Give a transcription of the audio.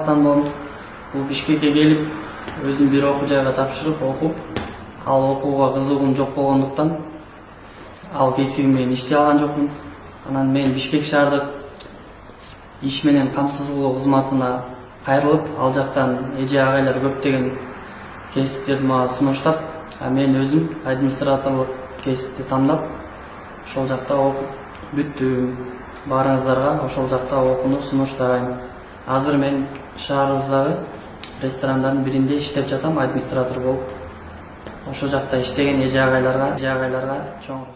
Кыргызстан болуп, бул Бишкекке келип, өзүм бир окуу жайга тапшырып окуп, ал окууга кызыгуум жок болгондуктан ал кесиби менен иштей алган жокмун. Анан мен Бишкек шаардык иш менен камсыз кылуу кызматына кайрылып, ал жактан эже агайлар көптөгөн кесиптерди мага сунуштап, мен өзүм администраторлук кесипти тандап, ошол жакта окуп бүттүм. Баарыңыздарга ошол жакта окууну сунуштайм. Азыр мен шаарыбыздагы ресторандардын биринде иштеп жатам, администратор болуп. Ошол жакта иштеген эже агайларга чоң